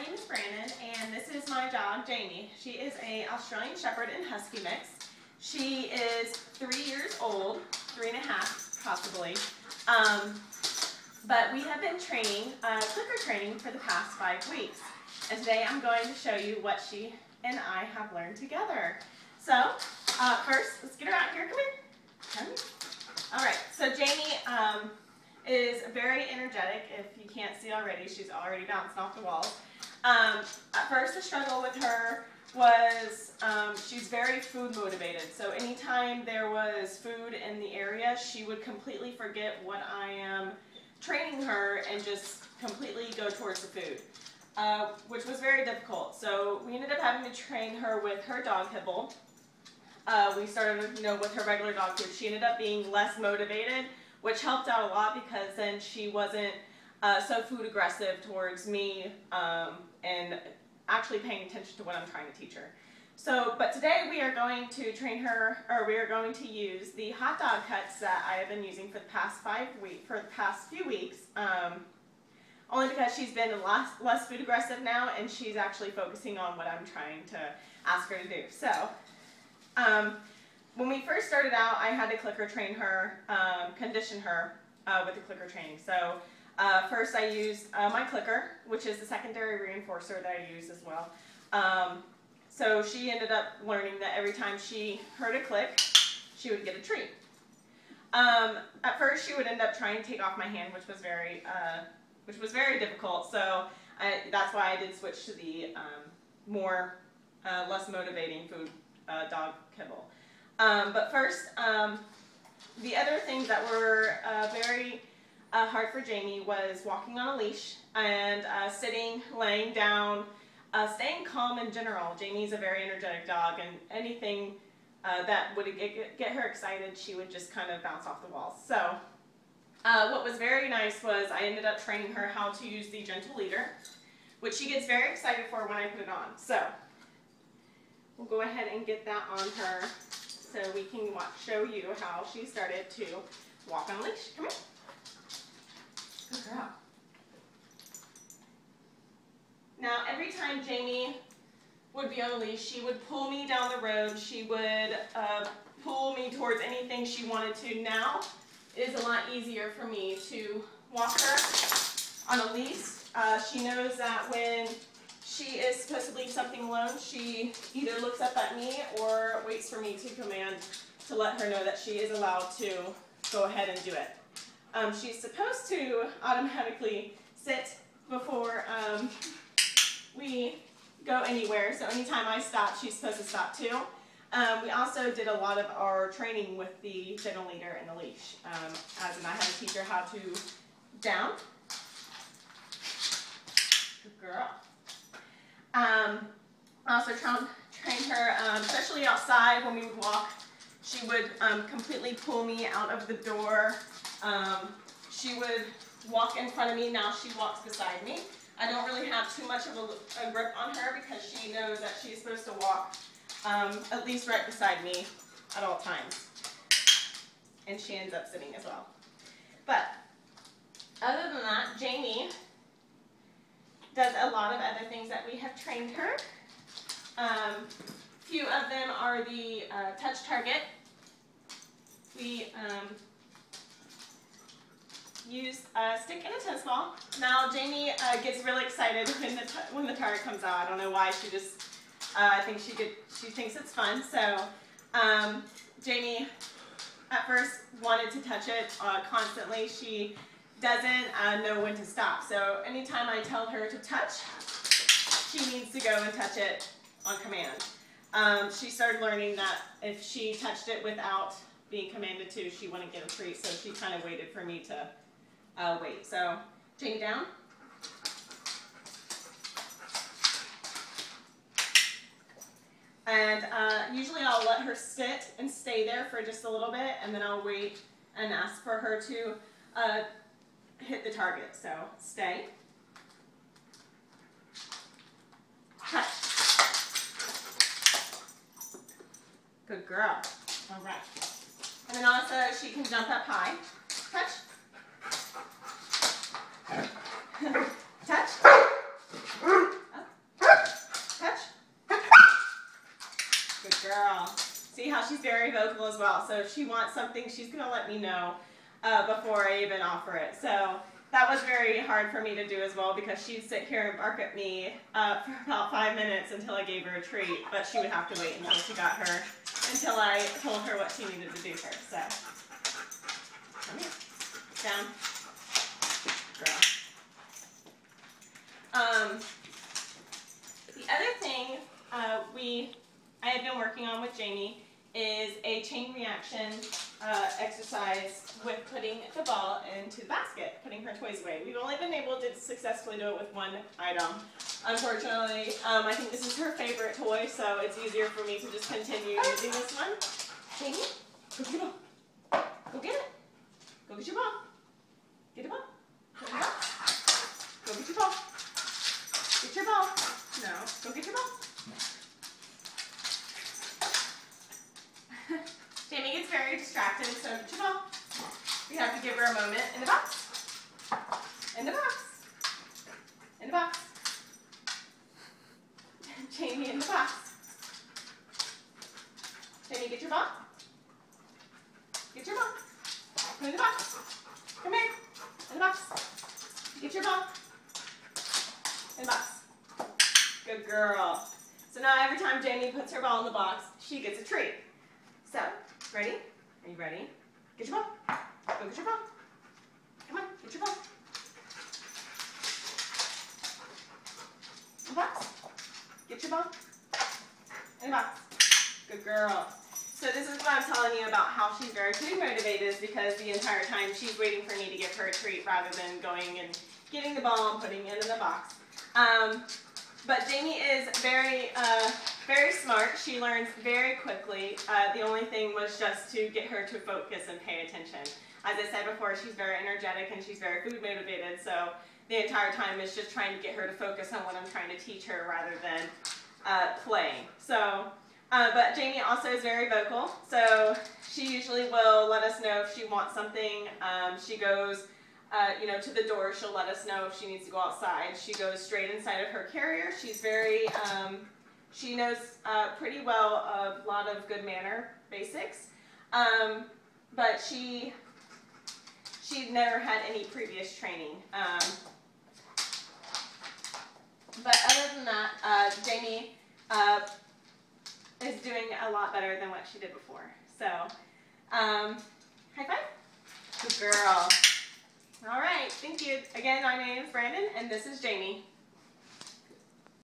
name is Brandon, and this is my dog, Jamie. She is an Australian Shepherd and Husky mix. She is 3 years old, 3.5 possibly. But we have been training, clicker training for the past 5 weeks. And today I'm going to show you what she and I have learned together. So, first, let's get her out here. Come here. All right, so Jamie is very energetic. If you can't see already, she's already bouncing off the walls. At first, the struggle with her was she's very food motivated. So anytime there was food in the area, she would completely forget what I am training her and just completely go towards the food, which was very difficult. So we ended up having to train her with her dog kibble. We started, with her regular dog food. She ended up being less motivated, which helped out a lot because then she wasn't so food aggressive towards me and actually paying attention to what I'm trying to teach her. So, but today we are going to train her, or we are going to use the hot dog cuts that I have been using for the past few weeks. Only because she's been less food aggressive now, and she's actually focusing on what I'm trying to ask her to do. So, when we first started out, I had to clicker train her, condition her with the clicker training. So, first I used my clicker, which is the secondary reinforcer that I use as well. So she ended up learning that every time she heard a click, she would get a treat. At first, she would end up trying to take off my hand, which was very difficult. So that's why I did switch to the less motivating food dog kibble. But first, the other things that were very hard for Jamie was walking on a leash and sitting, laying down, staying calm in general. Jamie's a very energetic dog, and anything that would get her excited, she would just kind of bounce off the walls. So what was very nice was I ended up training her how to use the gentle leader, which she gets very excited for when I put it on. So we'll go ahead and get that on her so we can show you how she started to walk on a leash. Come here. Good girl. Now, every time Jamie would be on a leash, she would pull me down the road. She would pull me towards anything she wanted to. Now, it is a lot easier for me to walk her on a leash. She knows that when she is supposed to leave something alone, she either looks up at me or waits for me to command to let her know that she is allowed to go ahead and do it. She's supposed to automatically sit before we go anywhere, so anytime I stop, she's supposed to stop too. We also did a lot of our training with the gentle leader and the leash, as in I had to teach her how to down. Good girl. Also train her, especially outside when we would walk. She would completely pull me out of the door. She would walk in front of me. Now she walks beside me. I don't really have too much of a grip on her because she knows that she's supposed to walk at least right beside me at all times. And she ends up sitting as well. But other than that, Jamie does a lot of other things that we have trained her. Few of them are the touch target. We use a stick and a tennis ball. Now Jamie gets really excited when the target comes out. I don't know why. She just I think she thinks it's fun. So Jamie at first wanted to touch it constantly. She doesn't know when to stop. So anytime I tell her to touch, she needs to go and touch it on command. She started learning that if she touched it without being commanded to, she wouldn't get a treat. So she kind of waited for me to wait. So Jamie down. And usually I'll let her sit and stay there for just a little bit, and then I'll wait and ask for her to hit the target. So stay. Touch. Good girl. All right. And then also she can jump up high. Touch. Touch. how she's very vocal as well. So if she wants something, she's going to let me know before I even offer it. So that was very hard for me to do as well, because she'd sit here and bark at me for about 5 minutes until I gave her a treat, but she would have to wait until she got her, until I told her what she needed to do first. So, come here. Down. Girl. The other thing I had been working on with Jamie is a chain reaction exercise with putting the ball into the basket, putting her toys away. We've only been able to successfully do it with one item. Unfortunately, I think this is her favorite toy, so it's easier for me to just continue using this one. Jamie, go get your ball. Go get it. Go get your ball. Get a ball. Get your ball. Go get your ball. Get your ball. No, go get your ball. Jamie gets very distracted, so get your ball. We have to give her a moment in the box. In the box. In the box. Jamie in the box. Jamie, get your ball. Get your ball. Come in the box. Come here. In the box. Get your ball. In the box. Good girl. So now every time Jamie puts her ball in the box, she gets a treat. So, ready? Are you ready? Get your ball. Go get your ball. Come on, get your ball. In the box. Get your ball. In the box. Good girl. So this is what I'm telling you about how she's very food motivated, is because the entire time she's waiting for me to give her a treat rather than going and getting the ball and putting it in the box. But Jamie is very smart. She learns very quickly. The only thing was just to get her to focus and pay attention. As I said before, she's very energetic and she's very food motivated, so the entire time is just trying to get her to focus on what I'm trying to teach her rather than playing. So, but Jamie also is very vocal, so she usually will let us know if she wants something. She goes to the door. She'll let us know if she needs to go outside. She goes straight inside of her carrier. She's very, she knows pretty well a lot of good manner basics, but she'd never had any previous training. But other than that, Jamie is doing a lot better than what she did before. So, high five. Good girl. All right, thank you. Again, my name is Brandon, and this is Jamie.